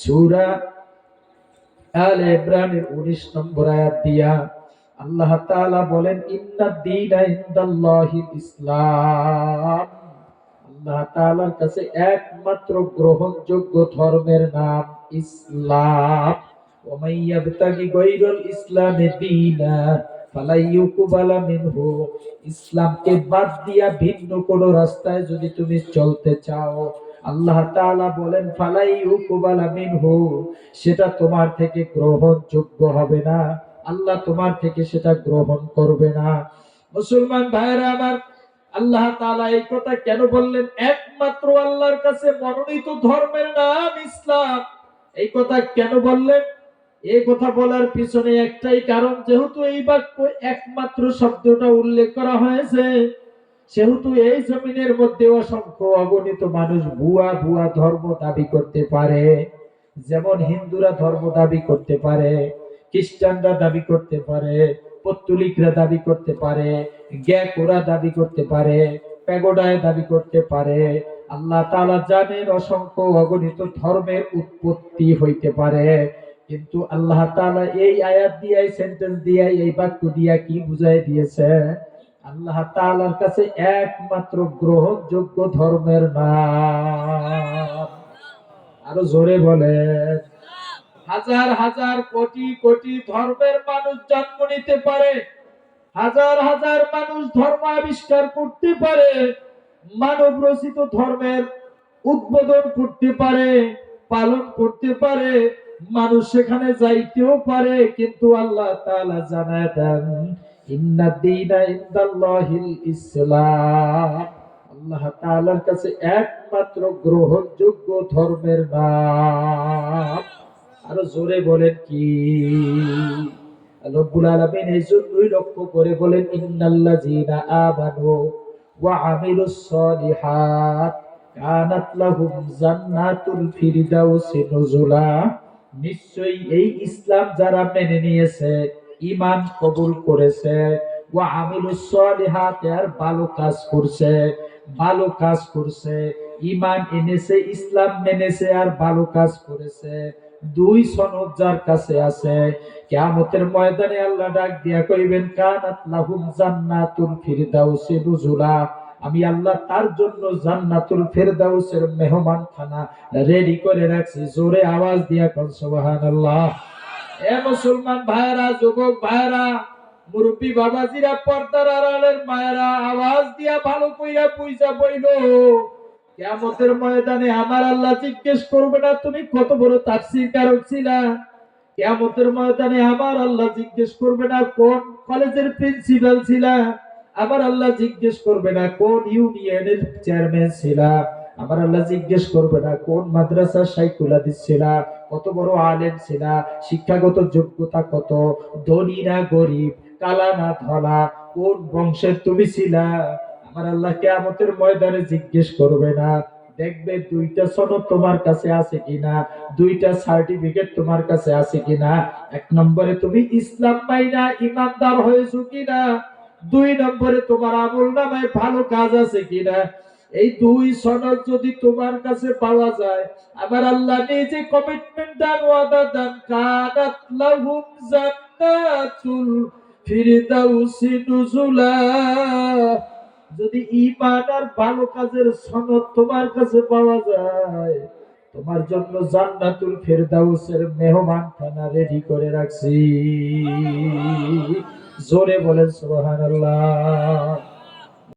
সূরা আলে ইমরানের 19 নম্বর আয়াত দিয়া আল্লাহ তাআলা বলেন ইন্নাদ দীনা ইনদাল্লাহিল ইসলাম। আল্লাহ তাআলার কাছে একমাত্র গ্রহণযোগ্য ধর্মের নাম ইসলাম। ওয়া মান ইয়াবতাগি গায়রাল ইসলামি দীনা ফালা ইউকবালা মিনহু। ইসলামকে বাদ দিয়া ভিন্ন কোন রাস্তায় যদি তুমি চলতে চাও, আল্লাহ তাআলা বলেন ফালা ইউকবালা মিনহু, সেটা তোমার থেকে গ্রহণযোগ্য হবে না, আল্লাহ তোমার থেকে সেটা গ্রহণ করবে না। মুসলমান ভাইরা আমার, আল্লাহ তাআলা এই কথা কেন বললেন? একমাত্র আল্লাহর কাছে মনোনীত ধর্মের নাম ইসলাম। এই কথা কেন বললেন? এই কথা বলার পিছনে একটাই কারণ, যেহেতু এই বাক্য একমাত্র শব্দটা উল্লেখ করা হয়েছে, সেহেতু এই জমিনের মধ্যে অসংখ্য অগণিত মানুষ ভুয়া ভুয়া ধর্ম দাবি করতে পারে। যেমন হিন্দুরা ধর্ম দাবি করতে পারে, খ্রিস্টানরা দাবি করতে পারে, পত্তলিকরা দাবি করতে পারে, গ্যাকোরা দাবি করতে পারে, প্যাগোডায় দাবি করতে পারে। আল্লাহ তাআলা জানেন অসংখ্য অগণিত ধর্মের উৎপত্তি হইতে পারে, কিন্তু আল্লাহ তাআলা এই আয়াত দিয়ে, এই সেন্টেন্স দিয়ে, এই বাক্য দিয়ে কি বুঝাই দিয়েছে? আল্লাহ তাআলার কাছে একমাত্র গ্রহণযোগ্য ধর্মের নাম, আরো জোরে বলেন, হাজার হাজার কোটি কোটি ধর্মের মানুষ জন্ম নিতে পারে, হাজার হাজার মানুষ ধর্ম আবিষ্কার করতে পারে, মানব রচিত ধর্মের উদ্বোধন করতে পারে, পালন করতে পারে, মানুষ সেখানে যাইতেও পারে, কিন্তু আল্লাহ তাআলা জানায় দেন ইন্নাদ দীনা ইনদাল্লাহিল ইসলাম। আল্লাহ তাআলার কাছে একমাত্র গ্রহণযোগ্য ধর্মের নাম, আরো জোরে বলেন কি? রব্বুল আলামিন এই জন্যই লক্ষ্য করে বলেন ইন্নাল্লাযীনা আমানু ওয়া আমিলুস সলিহাত কানাত লাহুম জান্নাতুল ফিরদাউসি নুজুলা। নিশ্চয়ই এই ইসলাম যারা মেনে নিয়েছে, ঈমান কবুল করেছে, ওয়া আমিলুস সলিহাত, আর ভালো কাজ করছে, ভালো কাজ করছে, ঈমান এনেছে, ইসলাম মেনেছে আর ভালো কাজ করেছে, দুই সনদ যার কাছে আছে, কিয়ামতের ময়দানে আল্লাহ ডাক দিয়া কইবেন কানাত লাহুম জান্নাতুল ফিরদাউসি নুজুলা, আমি আল্লাহ তার জন্য জান্নাতুল ফিরদাউসের মেহমানখানা রেডি করে রাখছি। জোরে আওয়াজ দিয়া কোন সুবহানাল্লাহ। এ মুসলমান ভাইরা, যুবক ভাইরা, মুরব্বী বাবাজিরা, পর্দার আড়ালের মায়েরা, আওয়াজ দিয়া ভালো কইরা বুঝা বইল, কিয়ামতের ময়দানে আমার আল্লাহ জিজ্ঞেস করবে না তুমি কত বড় তাফসীর কারক ছিলা, কিয়ামতের ময়দানে আমার আল্লাহ জিজ্ঞেস করবে না কোন কলেজের প্রিন্সিপাল ছিলা, আমার আল্লাহ জিজ্ঞেস করবে না কোন ইউনিয়নের চেয়ারম্যান ছিলা, আমার আল্লাহ জিজ্ঞেস করবে না কোন মাদ্রাসার শাইখুল হাদিস ছিলা, কত বড় আলেম ছিলা, শিক্ষাগত যোগ্যতা কত, ধনী না গরিব, কালা না ধলা, কোন বংশের তুমি ছিলা, আমার আল্লাহ কিয়ামতের ময়দানে জিজ্ঞেস করবে না। দেখবে দুইটা সনদ তোমার কাছে আছে কিনা, দুইটা সার্টিফিকেট তোমার কাছে আছে কিনা, এক নম্বরে তুমি ইসলাম মাইনা ইমানদার হয়েছো কিনা, দুই নম্বরে তোমার আমলনামায় ভালো কাজ আছে কিনা। এই দুই সনদ যদি তোমার কাছে পাওয়া যায়, আমার আল্লাহ নিজে কমিটমেন্ট দান, ওয়াদা দান, কানাত লাহুম জান্নাতুল ফিরদাউসি নুজুলা। যদি ঈমান আর ভালো কাজের সনদ তোমার কাছে পাওয়া যায়, তোমার জন্য জান্নাতুল ফিরদাউসের মেহমানখানা রেডি করে রাখছি। জোরে বলেন সুবহানাল্লাহ।